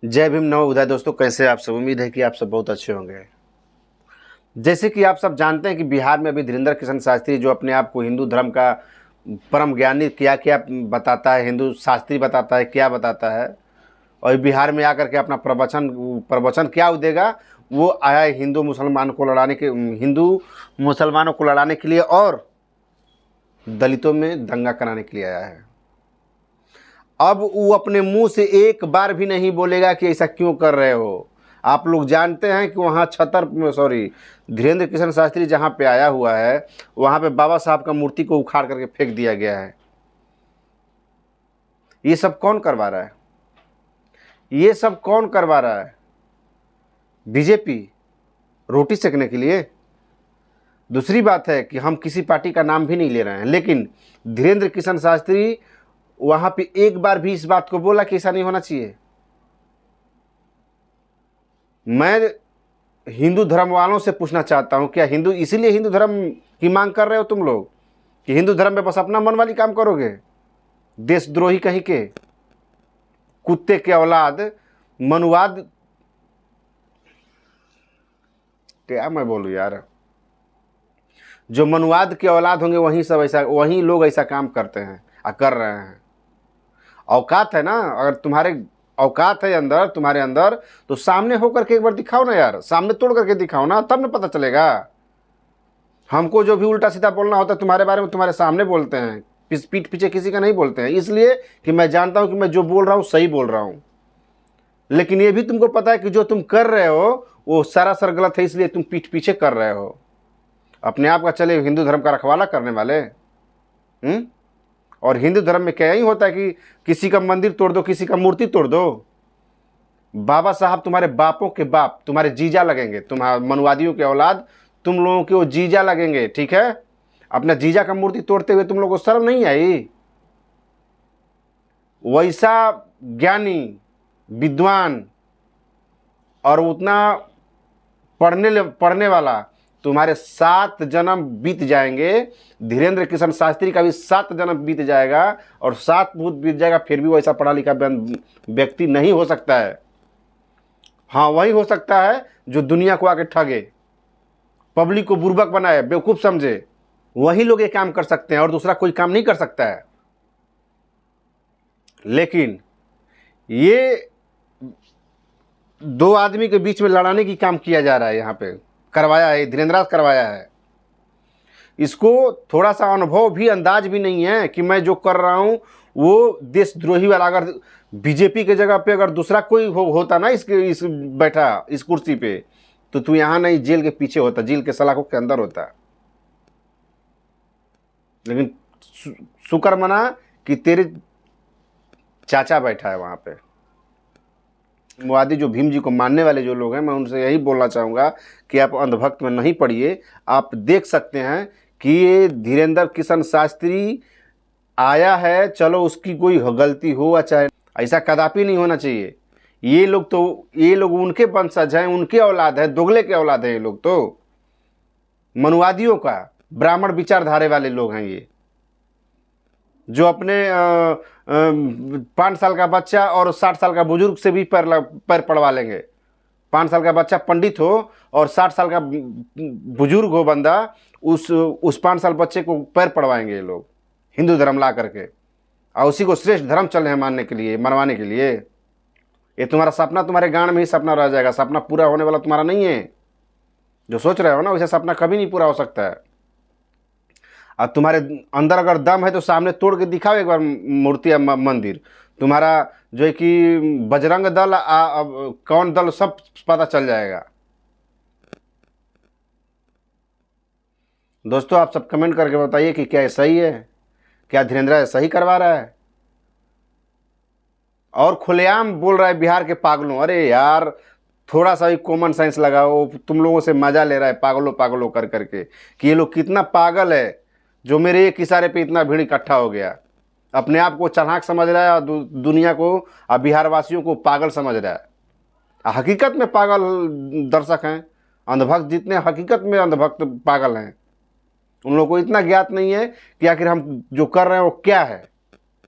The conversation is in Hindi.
जय भीम नव उदय। दोस्तों, कैसे आप सब? उम्मीद है कि आप सब बहुत अच्छे होंगे। जैसे कि आप सब जानते हैं कि बिहार में अभी धीरेन्द्र किशन शास्त्री, जो अपने आप को हिंदू धर्म का परम ज्ञानी क्या क्या बताता है, हिंदू शास्त्री बताता है, क्या बताता है, और बिहार में आकर के अपना प्रवचन प्रवचन क्या देगा, वो आया है हिंदू मुसलमानों को लड़ाने के लिए और दलितों में दंगा कराने के लिए आया है। अब वो अपने मुंह से एक बार भी नहीं बोलेगा कि ऐसा क्यों कर रहे हो। आप लोग जानते हैं कि वहाँ धीरेन्द्र किशन शास्त्री जहाँ पे आया हुआ है, वहाँ पे बाबा साहब का मूर्ति को उखाड़ करके फेंक दिया गया है। ये सब कौन करवा रहा है? ये सब कौन करवा रहा है? बीजेपी रोटी सेकने के लिए। दूसरी बात है कि हम किसी पार्टी का नाम भी नहीं ले रहे हैं, लेकिन धीरेन्द्र किशन शास्त्री वहां पे एक बार भी इस बात को बोला कि ऐसा नहीं होना चाहिए। मैं हिंदू धर्म वालों से पूछना चाहता हूं, क्या इसीलिए हिंदू धर्म की मांग कर रहे हो तुम लोग कि हिंदू धर्म में बस अपना मन वाली काम करोगे? देशद्रोही कहीं के, कुत्ते के औलाद, मनुवाद, क्या मैं बोलूं यार, जो मनुवाद के औलाद होंगे वही लोग ऐसा काम करते हैं और कर रहे हैं। औकात है ना, अगर औकात है तुम्हारे अंदर, तो सामने होकर के एक बार दिखाओ ना यार, सामने तोड़ करके दिखाओ ना, तब न पता चलेगा। हमको जो भी उल्टा सीधा बोलना होता है तुम्हारे बारे में, तुम्हारे सामने बोलते हैं, पीठ पीछे किसी का नहीं बोलते हैं, इसलिए कि मैं जानता हूं कि मैं जो बोल रहा हूं सही बोल रहा हूं। लेकिन ये भी तुमको पता है कि जो तुम कर रहे हो वो सरासर गलत है, इसलिए तुम पीठ पीछे कर रहे हो अपने आप का। चले हिंदू धर्म का रखवाला करने वाले। और हिंदू धर्म में क्या यही होता है कि किसी का मंदिर तोड़ दो, किसी का मूर्ति तोड़ दो? बाबा साहब तुम्हारे बापों के बाप, तुम्हारे जीजा लगेंगे, तुम्हारे मनुवादियों के औलाद, तुम लोगों के वो जीजा लगेंगे, ठीक है? अपना जीजा का मूर्ति तोड़ते हुए तुम लोगों को शर्म नहीं आई? वैसा ज्ञानी, विद्वान और उतना पढ़ने वाला तुम्हारे 7 जन्म बीत जाएंगे। धीरेन्द्र किशन शास्त्री का भी 7 जन्म बीत जाएगा और 7 भूत बीत जाएगा, फिर भी वैसा पढ़ा लिखा व्यक्ति नहीं हो सकता है। हाँ, वही हो सकता है जो दुनिया को आके ठगे, पब्लिक को बुर्बक बनाए, बेवकूफ समझे। वही लोग ये काम कर सकते हैं और दूसरा कोई काम नहीं कर सकता है। लेकिन ये 2 आदमी के बीच में लड़ाने की काम किया जा रहा है, यहाँ पे करवाया है, धीरेन्द्र करवाया है। इसको थोड़ा सा अनुभव भी, अंदाज भी नहीं है कि मैं जो कर रहा हूं वो देशद्रोही वाला। अगर बीजेपी के जगह पे अगर दूसरा कोई होता ना बैठा इस कुर्सी पे, तो तू यहां नहीं, जेल के पीछे होता, जेल के सलाखों के अंदर होता। लेकिन शुक्र मना कि तेरे चाचा बैठा है वहां पे। मुआदी जो भीम जी को मानने वाले जो लोग हैं, मैं उनसे यही बोलना चाहूँगा कि आप अंधभक्त में नहीं पड़िए। आप देख सकते हैं कि ये धीरेन्द्र किशन शास्त्री आया है, चलो उसकी कोई गलती हो या चाहे, ऐसा कदापि नहीं होना चाहिए। ये लोग उनके वंशज हैं, उनके औलाद है, दोगले के औलाद है। ये लोग तो मनुवादियों का, ब्राह्मण विचारधारे वाले लोग हैं ये, जो अपने 5 साल का बच्चा और 60 साल का बुजुर्ग से भी पैर पड़वा लेंगे। 5 साल का बच्चा पंडित हो और 60 साल का बुजुर्ग हो बंदा, उस 5 साल बच्चे को पैर पड़वाएंगे ये लोग, हिंदू धर्म ला करके, और उसी को श्रेष्ठ धर्म चल रहे हैं मानने के लिए, मनवाने के लिए। ये तुम्हारा सपना तुम्हारे गांड में ही सपना रह जाएगा, सपना पूरा होने वाला तुम्हारा नहीं है। जो सोच रहे हो ना, वैसा सपना कभी नहीं पूरा हो सकता है। और तुम्हारे अंदर अगर दम है तो सामने तोड़ के दिखाओ एक बार मूर्ति या मंदिर। तुम्हारा जो है कि बजरंग दल कौन दल, सब पता चल जाएगा। दोस्तों, आप सब कमेंट करके बताइए कि क्या सही है, क्या धीरेन्द्र सही करवा रहा है? और खुलेआम बोल रहा है बिहार के पागलों। अरे यार, थोड़ा सा भी कॉमन सेंस लगाओ। तुम लोगों से मजा ले रहा है पागलों पागलों कर करके कि ये लोग कितना पागल है, जो मेरे एक इशारे पे इतना भीड़ इकट्ठा हो गया। अपने आप को चालाक समझ रहा है और दुनिया को और बिहार वासियों को पागल समझ रहा है। हकीकत में पागल दर्शक हैं, अंधभक्त जितने हकीकत में अंधभक्त पागल हैं। उन लोगों को इतना ज्ञात नहीं है कि आखिर हम जो कर रहे हैं वो क्या है।